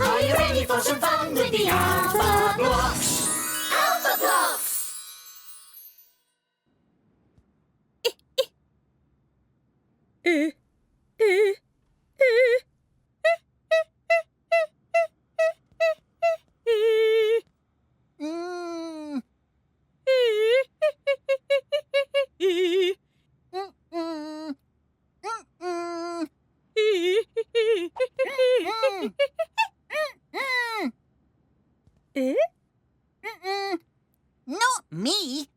Are you ready for some fun with the Alphablocks? Alphablocks! Not me.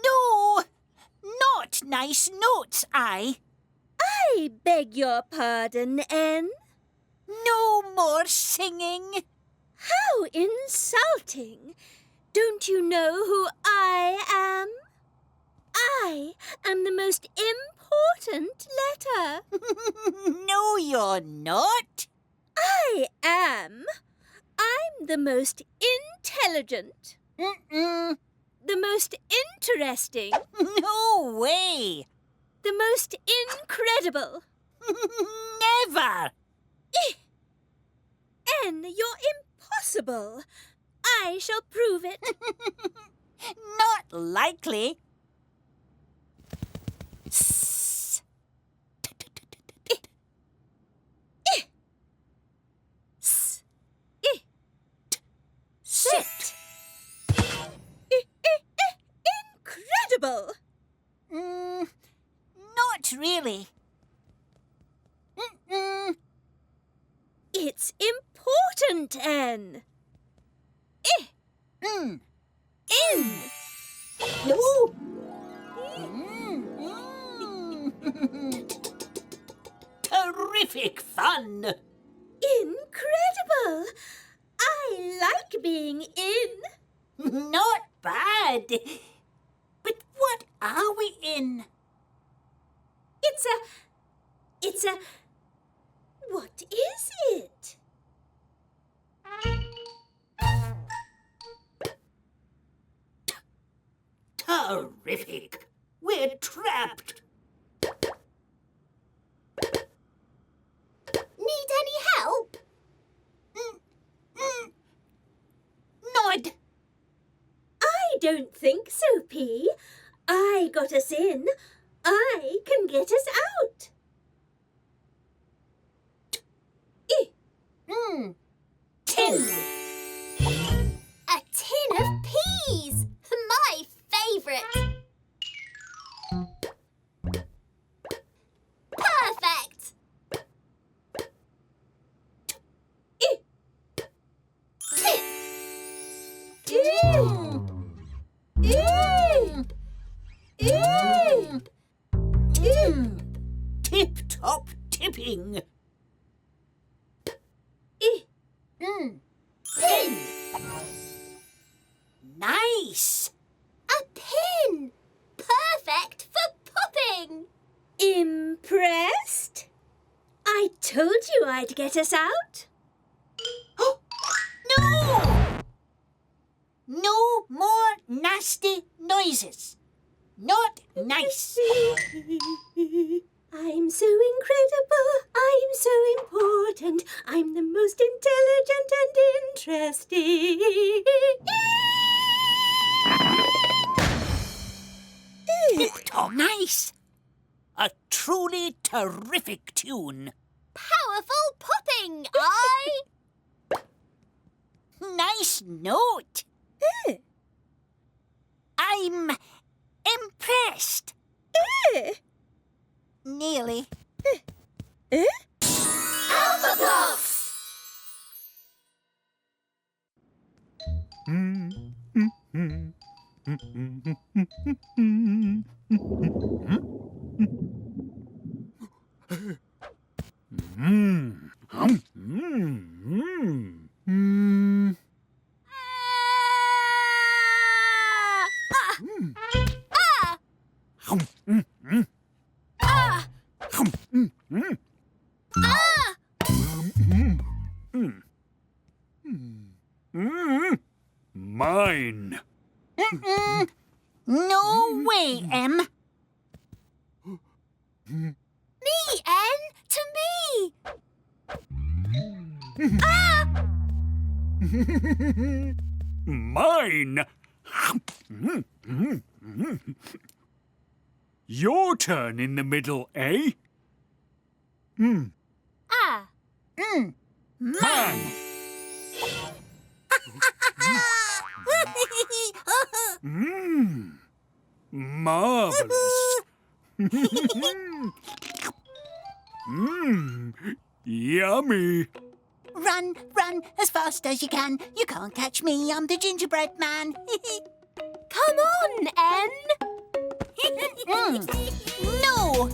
No. Not nice notes, I beg your pardon, N. No more singing. How insulting! Don't you know who I am? I am the most important letter. No, you're not. I am. I'm the most intelligent. The most interesting. No way. The most incredible. Never. N, you're impossible. I shall prove it. Not likely. S. S. Sit. Incredible. Not really. It's important, N. In. Terrific fun. Incredible. I like being in. Not bad. But what are we in? It's a... What is it? Terrific. We're trapped. Need any help? Nod. I don't think so, P. I got us in. I can get us out. Tin. A tin of peas! My favourite! Perfect! Tip-top tipping. Pin! Nice. A pin! Perfect for popping! Impressed? I told you I'd get us out. No! No more nasty noises. Not nice. I'm so incredible. I'm so important. I'm the most intelligent and interesting. Tip-top. Nice. A truly terrific tune. Powerful popping, Nice note. I'm impressed. Nearly. Alphablocks! No way, Em. Me, N, to me. Mine. Your turn in the middle, eh? Ah. Man. Marvelous. Yummy. Run, run as fast as you can. You can't catch me. I'm the gingerbread man. Come on, N. No.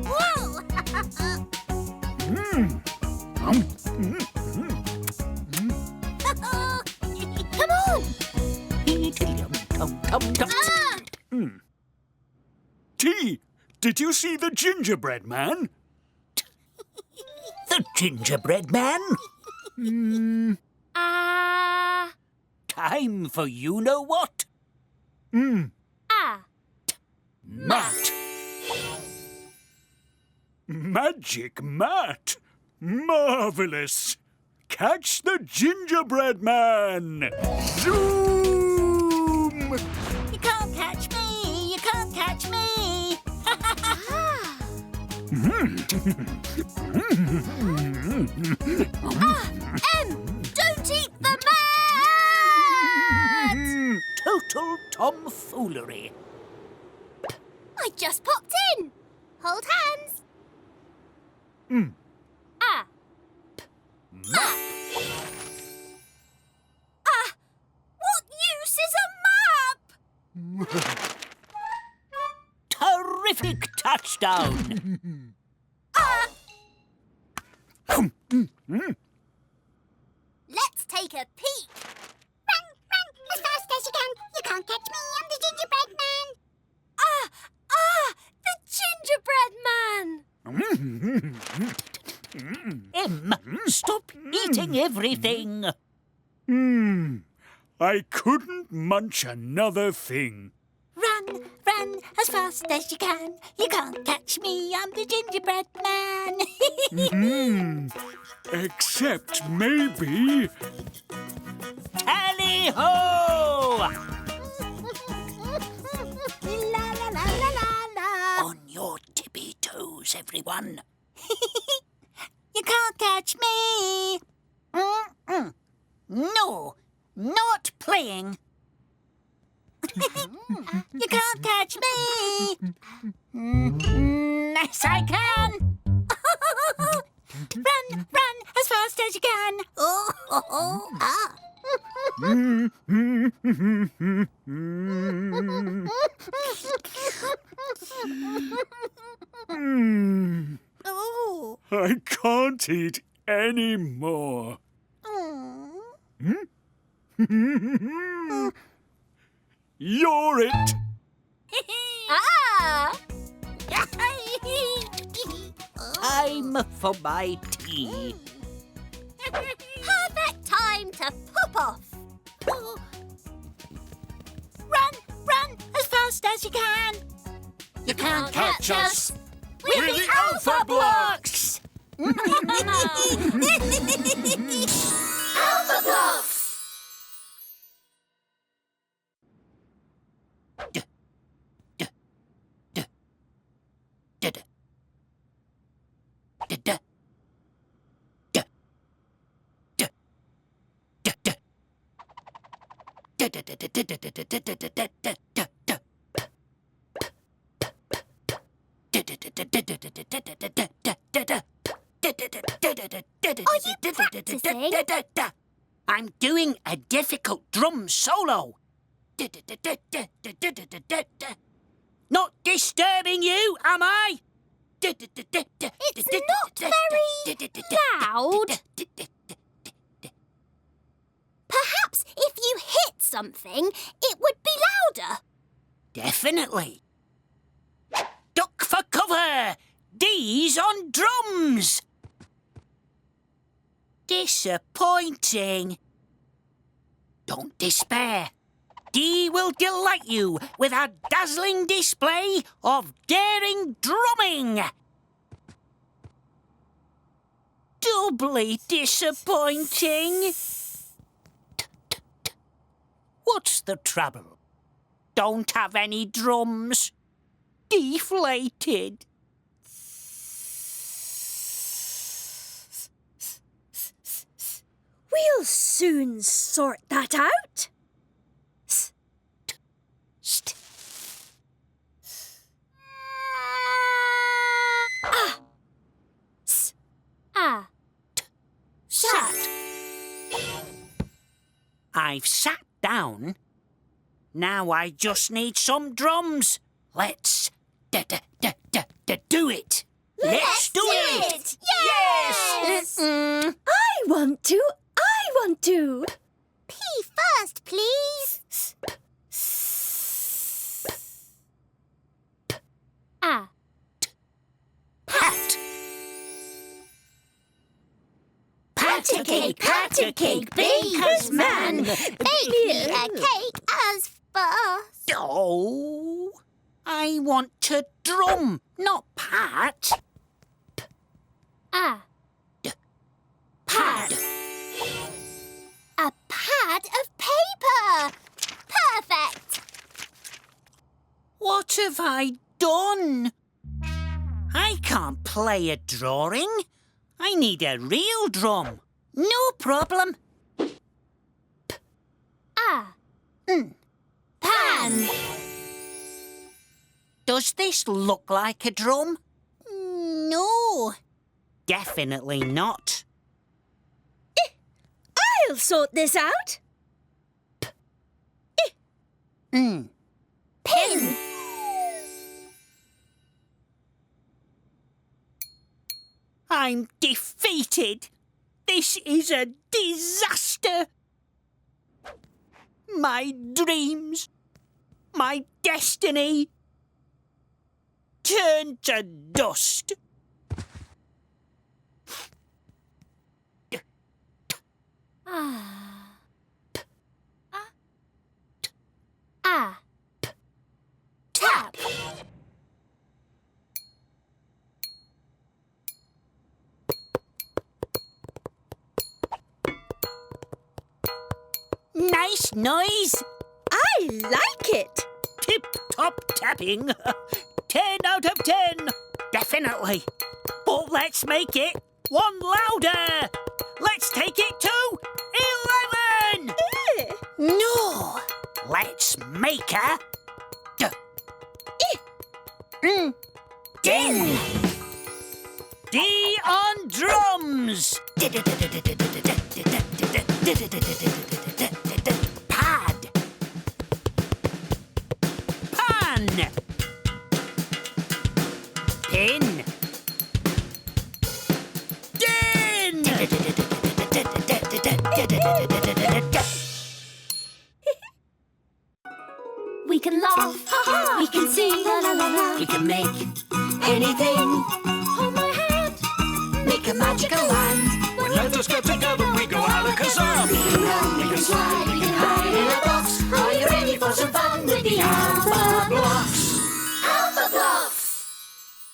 Whoa. Come on. T, did you see the gingerbread man? The gingerbread man? Ah. Time for you-know-what. Ah. Mat. Magic mat. Marvelous. Catch the gingerbread man. Zoom! You can't catch me. You can't catch me. M, don't eat the mat! Total tomfoolery. I just popped in. Hold hands. Ah. Map. Ah. What use is a map? Terrific touchdown. Ah. Let's take a peek. Run, run, as fast as you can. You can't catch me. I'm the gingerbread man. The gingerbread man. Em, stop eating everything. I couldn't munch another thing. Run, run as fast as you can. You can't catch me. I'm the gingerbread man. Except maybe... Tally-ho! La la la la la la. On your tippy toes, everyone. You can't catch me. No, not playing. You can't catch me. Yes, I can. Run, run as fast as you can. Oh. I can't eat any more. You're it. Ah. Time for my tea. Perfect time to pop off. Run, run as fast as you can. You can't catch us. We're the Alphablocks. Alphablocks! practicing? I'm doing a difficult drum solo. Not disturbing you, am I? It's not very loud. Perhaps if you hit something, it would be louder. Definitely. Duck for cover! D's on drums! Disappointing. Don't despair. Dee will delight you with a dazzling display of daring drumming. Doubly disappointing. What's the trouble? Don't have any drums. Deflated. We'll soon sort that out. St. Ah. S. Ah. Sat. I've sat down. Now I just need some drums. Let's do it. Let's do it. Yes. I want to. P first, please. Ah. Pat. Pat a cake, baker's man. Bake me a cake as fast. Oh, I want to drum, not pat. Ah. Pad. A pad of paper. Perfect. What have I done? I can't play a drawing. I need a real drum. No problem. Ah. Pan. Does this look like a drum? No. Definitely not. I'll sort this out. Pin. I'm defeated. This is a disaster. My dreams, my destiny, turned to dust. Ah. Ah. Tap. Nice noise. I like it. Tip-top tapping. 10 out of 10. Definitely. But let's make it one louder. Let's take it to 11. No. Let's make a din. D on drums. Pad. Pan. Pin. Din. We can laugh. We can sing. La la la la. We can make anything. Hold my hand. Make a magical land. When let us get together, we go alakazam. We can run, we can slide, we can hide in a box. Are you ready for some fun with the owl?